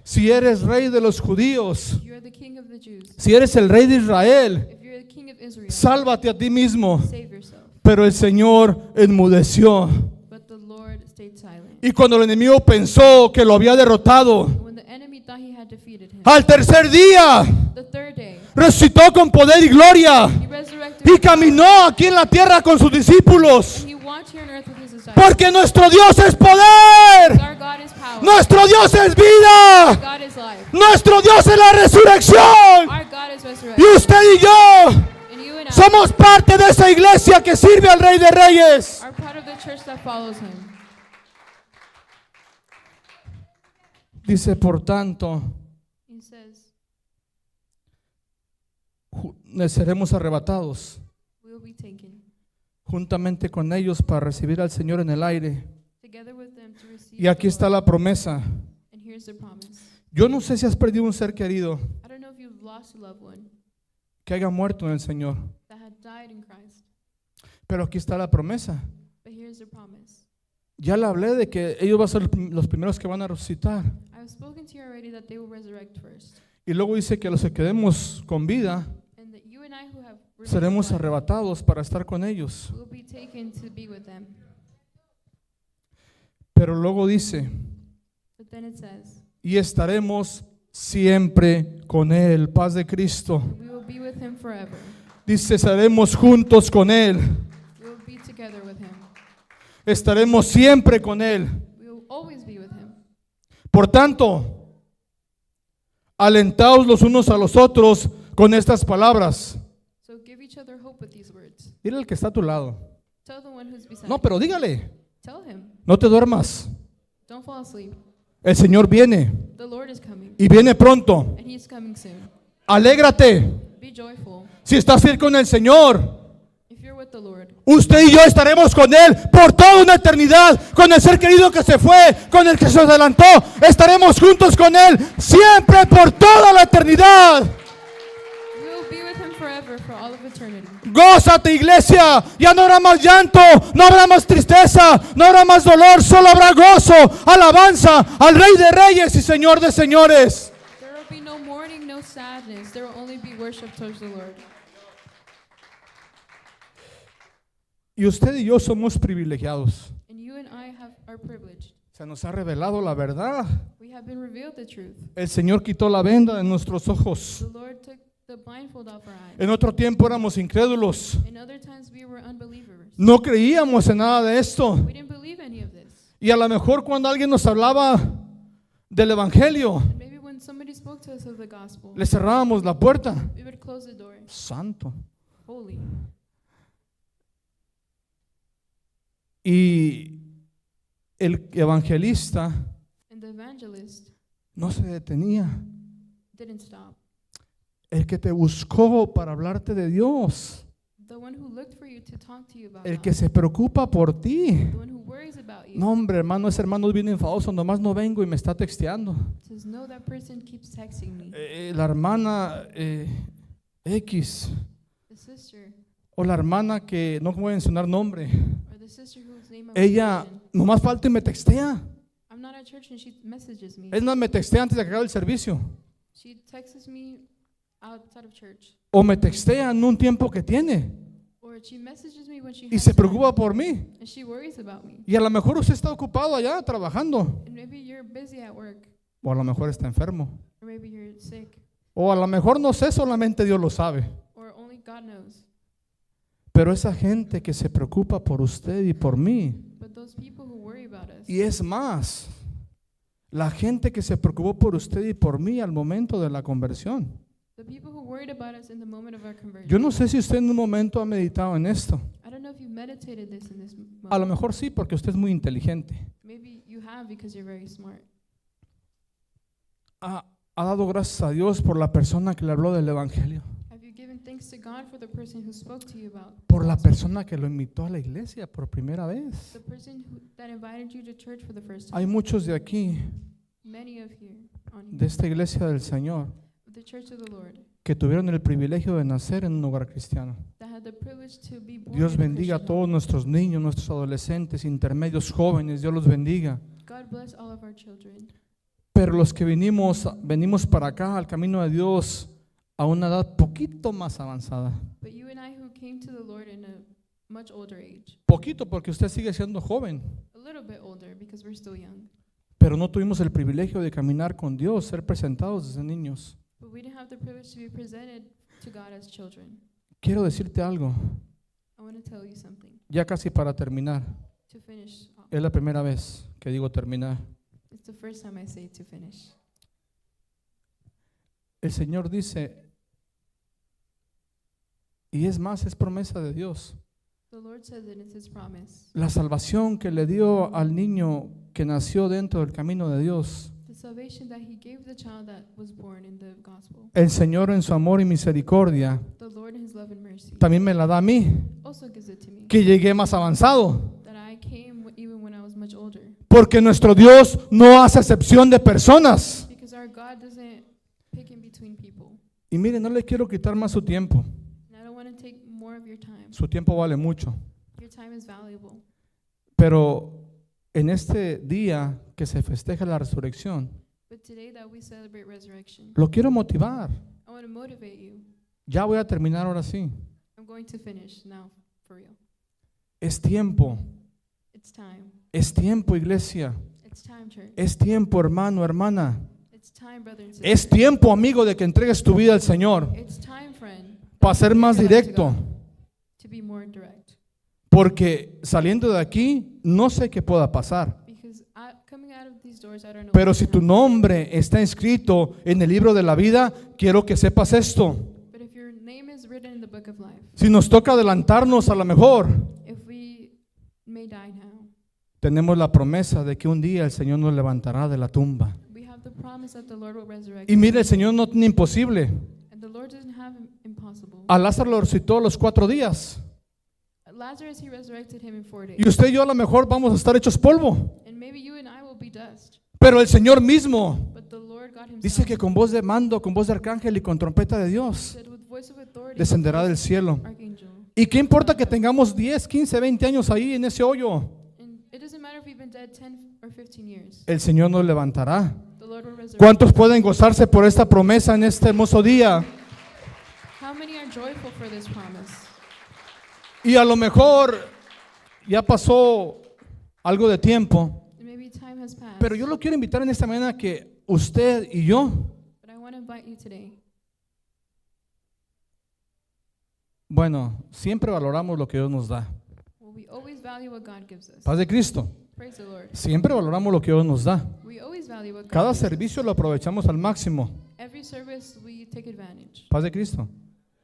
Si eres rey de los judíos, You're the king of the Jews. si eres el rey de Israel, If you're the king of Israel, sálvate a ti mismo. save yourself. Pero el Señor enmudeció. But the Lord stayed silent. Y cuando el enemigo pensó que lo había derrotado, And when the enemy thought he had defeated him, al tercer día the 3rd day, resucitó con poder y gloria he resurrected y caminó aquí en la tierra con sus discípulos. and he walked here on earth with his disciples. Porque nuestro Dios es poder, Our God is power. nuestro Dios es vida, Our God is life. nuestro Dios es la resurrección. Our God is Y resurrection. usted y yo And you and I somos parte de esa iglesia que sirve al Rey de Reyes. are part of the church that follows him. Dice, por tanto, He says, seremos arrebatados we will be taken juntamente con ellos para recibir al Señor en el aire. together with them to receive Y aquí the está Lord. la promesa. And here's the promise. Yo no sé si has perdido un ser querido I don't know if you've lost a loved one que haya muerto en el Señor, that had died in Christ, pero aquí está la promesa. but here's the promise. Ya le hablé de que ellos van a ser los primeros que van a resucitar. I've spoken to you already that they will resurrect first, Y luego dice que los que quedemos con vida and that you and I who have remained seremos alive arrebatados para estar con ellos. will be taken to be with them. Pero luego dice, But then it says, y estaremos siempre con Él. Paz de Cristo. we will be with him forever. Dice, estaremos juntos con Él. We will be together with him. Estaremos siempre con Él. We will always be with him. Por tanto, alentaos los unos a los otros con estas palabras. So give each other hope with these words. Dile al que está a tu lado. Tell the one who's beside No, you. pero dígale, Tell him. no te duermas. Don't fall asleep. El Señor viene The Lord is coming, y viene pronto. and he's coming soon. Alégrate. Be joyful. Si estás ir con el Señor, If you're with the Lord, usted y yo estaremos con Él por toda una eternidad, con el ser querido que se fue, con el que se adelantó. Estaremos juntos con Él siempre por toda la eternidad. we will be with him forever for all of eternity. Gózate, iglesia. Ya no habrá más llanto, no habrá más tristeza, no habrá más dolor, solo habrá gozo, alabanza al Rey de Reyes y Señor de Señores. There will be no mourning, no sadness. There will only be worship towards the Lord. Y usted y yo somos privilegiados. And you and I are privileged. Se nos ha revelado la verdad. We have been revealed the truth. El Señor quitó la venda de nuestros ojos. The Lord took the blindfold off our eyes. En otro tiempo éramos incrédulos. In other times we were unbelievers. No creíamos en nada de esto. We didn't believe any of this. Y a lo mejor cuando alguien nos hablaba del Evangelio, And maybe when somebody spoke to us of the gospel, le cerrábamos la puerta. we would close the door. Santo. Holy. Y el evangelista And the evangelist no se detenía. didn't stop. El que te buscó para hablarte de Dios. The one who looked for you to talk to you about El God. que se preocupa por ti. The one who worries about you. No, hombre, hermano, ese hermano es bien enfadoso. Nomás no vengo y me está texteando. Says, no, that person keeps texting me. La hermana X. The sister, O la hermana que no voy a mencionar nombre. or the sister whose name I'm Ella mentioning. nomás falta y me textea. I'm not at church and she messages me. Es más, me textea antes de acabar el servicio. She texts me outside of church. O me textea en un tiempo que tiene. Or she messages me when she Y has se time. preocupa por mí. And she worries about me. Y a lo mejor usted está ocupado allá trabajando. And maybe you're busy at work. O a lo mejor está enfermo. Or maybe you're sick. O a lo mejor no sé, solamente Dios lo sabe. Or only God knows. Pero esa gente que se preocupa por usted y por mí. But those people who worry about us. Y es más, La gente que se preocupó por usted y por mí al momento de la conversión. The people who worried about us in the moment of our conversion. Yo no sé si usted en un momento ha meditado en esto. I don't know if you meditated this in this moment. A lo mejor sí, porque usted es muy inteligente. Maybe you have because you're very smart. Ha dado gracias a Dios por la persona que le habló del Evangelio. Have you given thanks to God for the person who spoke to you about? Por la persona que lo invitó a la iglesia por primera vez. The person that invited you to church for the first Hay time. muchos de aquí, Many of here on de here, esta iglesia del Señor, the church of the Lord, que tuvieron el privilegio de nacer en un hogar cristiano. that had the privilege to be born Dios in a bendiga a Christian todos home. nuestros niños, nuestros adolescentes, intermedios, jóvenes. Dios los bendiga. God bless all of our children. Pero los que venimos para acá al camino de Dios a una edad poquito más avanzada. But you and I who came to the Lord in a much older age, Poquito porque usted sigue siendo joven, a little bit older because we're still young, pero no tuvimos el privilegio de caminar con Dios, ser presentados desde niños. but we didn't have the privilege to be presented to God as children. Quiero decirte algo, I want to tell you something ya casi para terminar. to finish off. Es la primera vez que digo terminar. It's the first time I say to finish. El Señor dice, y es más, es promesa de Dios. The Lord says that it's His promise. La salvación que le dio al niño que nació dentro del camino de Dios. The salvation that He gave the child that was born in the gospel. El Señor en su amor y misericordia The Lord in His love and mercy también me la da a mí, also gives it to me. que llegué más avanzado. That I came even when I was much older. Porque nuestro Dios no hace excepción de personas. Because our God doesn't pick in between people. Y mire, no le quiero quitar más su tiempo. And I don't want to take more of your time. Su tiempo vale mucho. Your time is valuable. Pero en este día que se festeja la resurrección, But today that we celebrate resurrection, lo quiero motivar. I want to motivate you. Ya voy a terminar ahora sí. I'm going to finish now, for real. Es tiempo. It's time. Es tiempo, iglesia. It's time, church. Es tiempo, hermano, hermana. It's time, brother and sister. Es tiempo, amigo, de que entregues tu vida al Señor. It's time, friend, Para ser más Give your life to directo. God, to be more direct. Porque saliendo de aquí, no sé qué pueda pasar. Because coming out of these doors, I don't know. Pero what's si tu gonna nombre está inscrito en el libro de la vida, quiero que sepas esto. happen. But if your name is written in the book of life, Si nos toca adelantarnos a lo mejor, if we may die now, tenemos la promesa de que un día el Señor nos levantará de la tumba. we have the promise that the Lord will resurrect. Y mire, el Señor no tiene imposible. And the Lord doesn't have impossible. A Lázaro lo resucitó a los 4 días. Lazarus, He resurrected him in 4 days. Y usted y yo a lo mejor vamos a estar hechos polvo. And maybe you and I will be dust. Pero el Señor mismo But the Lord God Himself dice que con voz de mando, con voz de arcángel y con trompeta de Dios, said with voice of authority, descenderá del cielo. archangel. ¿Y qué importa que tengamos 10, 15, 20 años ahí en ese hoyo? And it doesn't matter if we've been dead 10 or 15 years. El Señor nos levantará. The Lord will resurrect. ¿Cuántos pueden gozarse por esta promesa en este hermoso día? How many are joyful for this promise? Y a lo mejor ya pasó algo de tiempo, And maybe time has passed. pero yo lo quiero invitar en esta mañana que usted y yo, But I want to invite you today. bueno, siempre valoramos lo que Dios nos da. Well, we always value what God gives us. Paz de Cristo. Praise the Lord. Siempre valoramos lo que Dios nos da. We always value what God Cada gives us. servicio lo aprovechamos al máximo. Every service we take advantage. Paz de Cristo.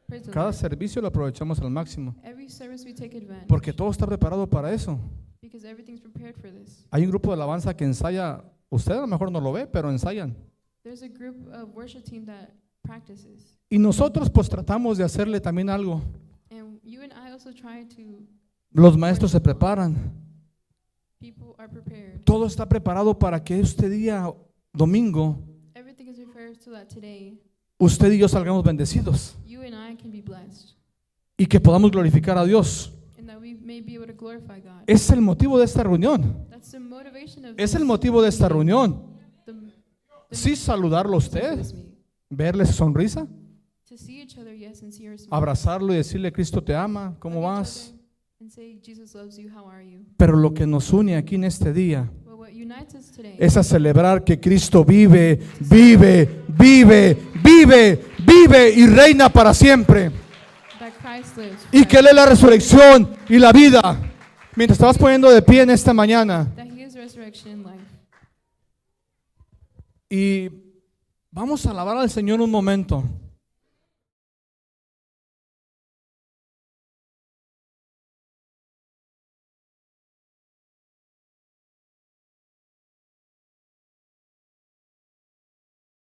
Praise the Cada Lord. servicio lo aprovechamos al máximo. Every service we take advantage. Porque todo está preparado para eso. Because everything's prepared for this. Hay un grupo de alabanza que ensaya, usted a lo mejor no lo ve, pero ensayan. There's a group of worship team that practices. Y nosotros pues tratamos de hacerle también algo. And you and I also try to, Los maestros se preparan. people are prepared. Todo está preparado para que este día, domingo, Everything is prepared so that today usted y yo salgamos bendecidos. you and I can be blessed. Y que podamos glorificar a Dios. And that we may be able to glorify God. Es el motivo de esta reunión. That's the motivation of Es this. el motivo de esta reunión. The Sí, saludarlo a of usted, this meeting. verle su sonrisa, To see each other, yes, and see your smile. abrazarlo y decirle, Cristo te ama, ¿cómo Hug each vas? other and say, Jesus loves you, how are you? Pero lo que nos une aquí en este día But what unites us today es a celebrar que Cristo vive, vive, vive, vive, vive y reina para siempre. that Christ lives. Y que Él es la resurrección y la vida. Mientras estabas poniendo de pie en esta mañana, That He is resurrection and life. Y vamos a alabar al Señor un momento.